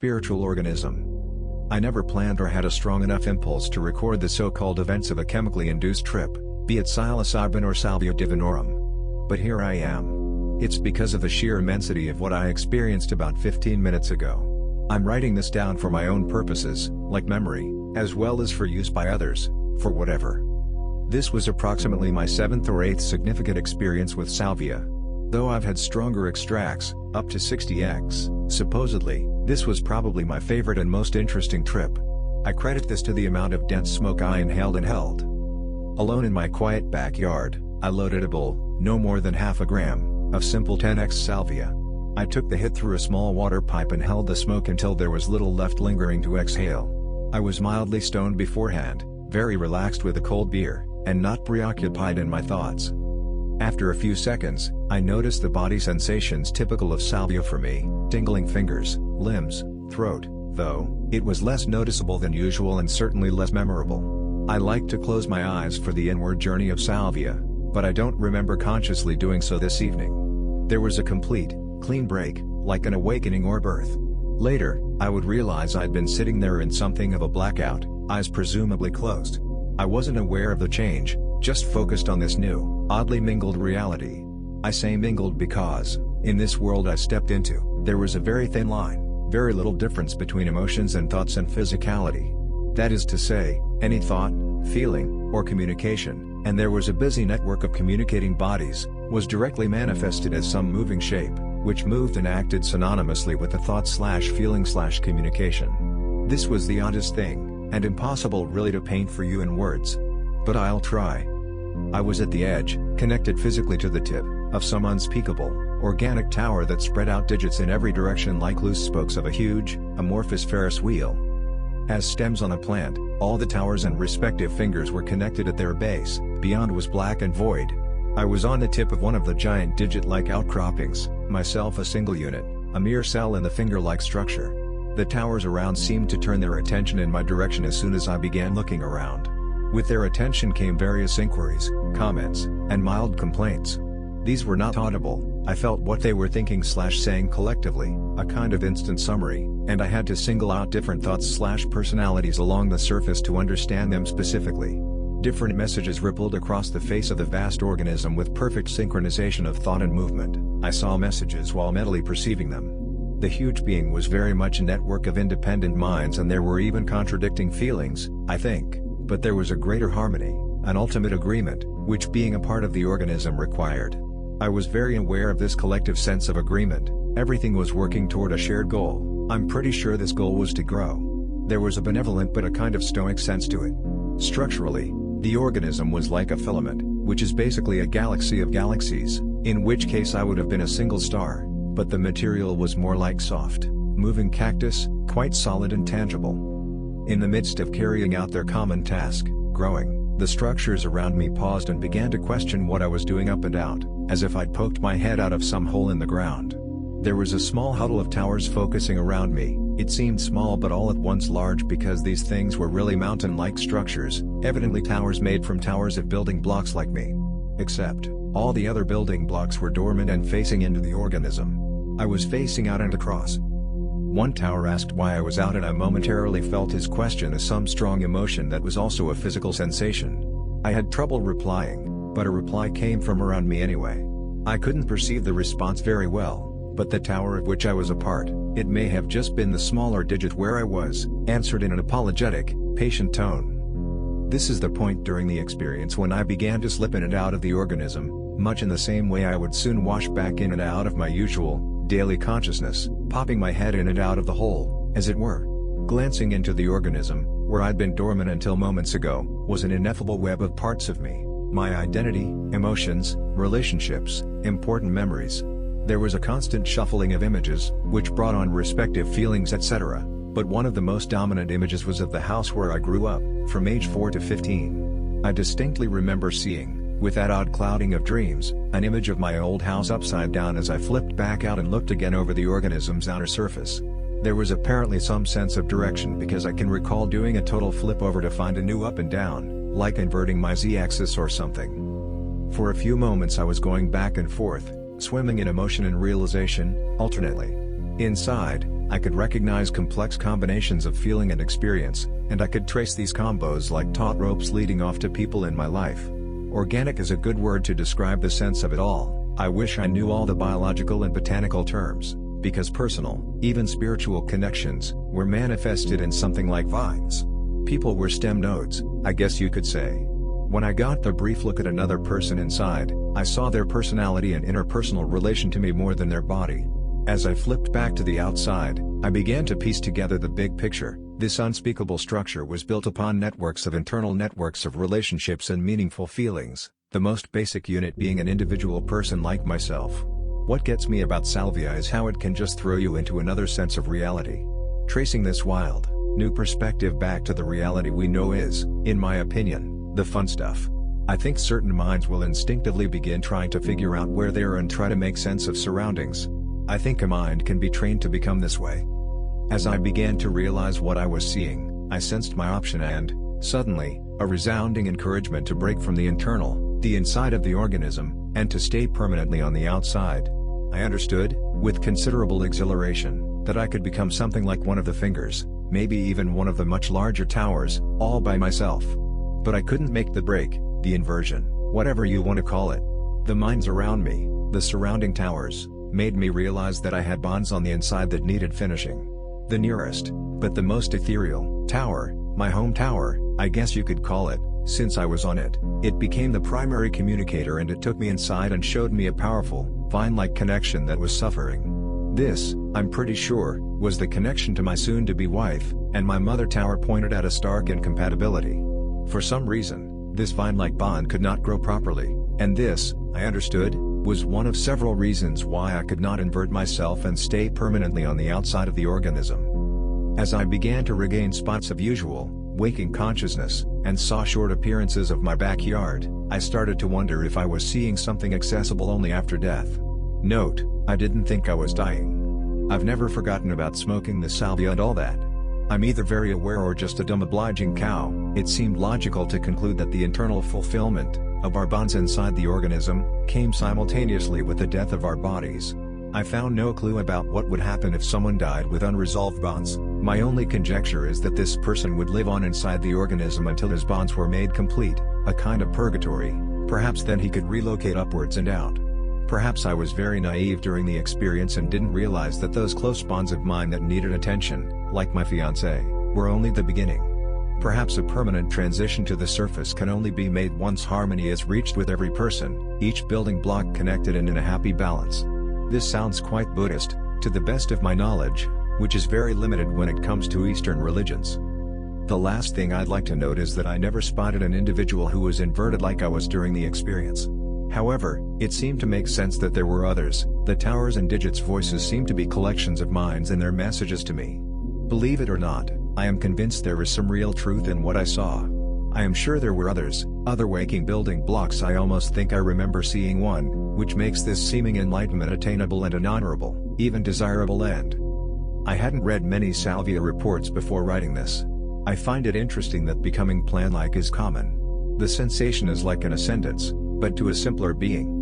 spiritual organism. I never planned or had a strong enough impulse to record the so-called events of a chemically induced trip, be it psilocybin or Salvia Divinorum. But here I am. It's because of the sheer immensity of what I experienced about 15 minutes ago. I'm writing this down for my own purposes, like memory, as well as for use by others, for whatever. This was approximately my 7th or 8th significant experience with Salvia. Though I've had stronger extracts, up to 60x, supposedly, this was probably my favorite and most interesting trip. I credit this to the amount of dense smoke I inhaled and held. Alone in my quiet backyard, I loaded a bowl, no more than half a gram, of simple 10x salvia. I took the hit through a small water pipe and held the smoke until there was little left lingering to exhale. I was mildly stoned beforehand, very relaxed with a cold beer, and not preoccupied in my thoughts. After a few seconds, I noticed the body sensations typical of salvia for me, tingling fingers, limbs, throat, though it was less noticeable than usual and certainly less memorable. I like to close my eyes for the inward journey of salvia, but I don't remember consciously doing so this evening. There was a complete, clean break, like an awakening or birth. Later, I would realize I'd been sitting there in something of a blackout, eyes presumably closed. I wasn't aware of the change, just focused on this new, oddly mingled reality. I say mingled because, in this world I stepped into, there was a very thin line, very little difference between emotions and thoughts and physicality. That is to say, any thought, feeling, or communication, and there was a busy network of communicating bodies, was directly manifested as some moving shape, which moved and acted synonymously with the thought/feeling/communication. This was the oddest thing, and impossible really to paint for you in words. But I'll try. I was at the edge, connected physically to the tip, of some unspeakable, organic tower that spread out digits in every direction like loose spokes of a huge, amorphous Ferris wheel. As stems on a plant, all the towers and respective fingers were connected at their base, beyond was black and void. I was on the tip of one of the giant digit-like outcroppings, myself a single unit, a mere cell in the finger-like structure. The towers around seemed to turn their attention in my direction as soon as I began looking around. With their attention came various inquiries, comments, and mild complaints. These were not audible, I felt what they were thinking/saying collectively, a kind of instant summary, and I had to single out different thoughts/personalities along the surface to understand them specifically. Different messages rippled across the face of the vast organism with perfect synchronization of thought and movement. I saw messages while mentally perceiving them. The huge being was very much a network of independent minds, and there were even contradicting feelings, I think, but there was a greater harmony, an ultimate agreement, which being a part of the organism required. I was very aware of this collective sense of agreement. Everything was working toward a shared goal. I'm pretty sure this goal was to grow. There was a benevolent but a kind of stoic sense to it. Structurally, the organism was like a filament, which is basically a galaxy of galaxies, in which case I would have been a single star, but the material was more like soft, moving cactus, quite solid and tangible. In the midst of carrying out their common task, growing, the structures around me paused and began to question what I was doing up and out, as if I'd poked my head out of some hole in the ground. There was a small huddle of towers focusing around me. It seemed small but all at once large because these things were really mountain-like structures, evidently towers made from towers of building blocks like me. Except, all the other building blocks were dormant and facing into the organism. I was facing out and across. One tower asked why I was out, and I momentarily felt his question as some strong emotion that was also a physical sensation. I had trouble replying, but a reply came from around me anyway. I couldn't perceive the response very well, but the tower of which I was a part, it may have just been the smaller digit where I was, answered in an apologetic, patient tone. This is the point during the experience when I began to slip in and out of the organism, much in the same way I would soon wash back in and out of my usual, daily consciousness, popping my head in and out of the hole, as it were. Glancing into the organism, where I'd been dormant until moments ago, was an ineffable web of parts of me, my identity, emotions, relationships, important memories. There was a constant shuffling of images, which brought on respective feelings etc., but one of the most dominant images was of the house where I grew up, from age 4 to 15. I distinctly remember seeing, with that odd clouding of dreams, an image of my old house upside down as I flipped back out and looked again over the organism's outer surface. There was apparently some sense of direction because I can recall doing a total flip over to find a new up and down, like inverting my z-axis or something. For a few moments I was going back and forth, swimming in emotion and realization, alternately. Inside, I could recognize complex combinations of feeling and experience, and I could trace these combos like taut ropes leading off to people in my life. Organic is a good word to describe the sense of it all. I wish I knew all the biological and botanical terms, because personal, even spiritual connections, were manifested in something like vines. People were stem nodes, I guess you could say. When I got the brief look at another person inside, I saw their personality and interpersonal relation to me more than their body. As I flipped back to the outside, I began to piece together the big picture. This unspeakable structure was built upon networks of internal networks of relationships and meaningful feelings, the most basic unit being an individual person like myself. What gets me about Salvia is how it can just throw you into another sense of reality. Tracing this wild, new perspective back to the reality we know is, in my opinion, the fun stuff. I think certain minds will instinctively begin trying to figure out where they are and try to make sense of surroundings. I think a mind can be trained to become this way. As I began to realize what I was seeing, I sensed my option and, suddenly, a resounding encouragement to break from the internal, the inside of the organism, and to stay permanently on the outside. I understood, with considerable exhilaration, that I could become something like one of the fingers, maybe even one of the much larger towers, all by myself. But I couldn't make the break, the inversion, whatever you want to call it. The minds around me, the surrounding towers, made me realize that I had bonds on the inside that needed finishing. The nearest, but the most ethereal, tower, my home tower, I guess you could call it, since I was on it, it became the primary communicator and it took me inside and showed me a powerful, vine-like connection that was suffering. This, I'm pretty sure, was the connection to my soon-to-be wife, and my mother tower pointed at a stark incompatibility. For some reason, this vine-like bond could not grow properly, and this, I understood, was one of several reasons why I could not invert myself and stay permanently on the outside of the organism. As I began to regain spots of usual, waking consciousness, and saw short appearances of my backyard, I started to wonder if I was seeing something accessible only after death. Note, I didn't think I was dying. I've never forgotten about smoking the salvia and all that. I'm either very aware or just a dumb obliging cow. It seemed logical to conclude that the internal fulfillment of our bonds inside the organism came simultaneously with the death of our bodies. I found no clue about what would happen if someone died with unresolved bonds. My only conjecture is that this person would live on inside the organism until his bonds were made complete, a kind of purgatory. Perhaps then he could relocate upwards and out. Perhaps I was very naive during the experience and didn't realize that those close bonds of mine that needed attention, like my fiancée, were only the beginning. Perhaps a permanent transition to the surface can only be made once harmony is reached with every person, each building block connected and in a happy balance. This sounds quite Buddhist, to the best of my knowledge, which is very limited when it comes to Eastern religions. The last thing I'd like to note is that I never spotted an individual who was inverted like I was during the experience. However, it seemed to make sense that there were others. The towers and digits' voices seemed to be collections of minds and their messages to me. Believe it or not, I am convinced there is some real truth in what I saw. I am sure there were others, other waking building blocks. I almost think I remember seeing one, which makes this seeming enlightenment attainable and an honorable, even desirable end. I hadn't read many salvia reports before writing this. I find it interesting that becoming plant-like is common. The sensation is like an ascendance, but to a simpler being.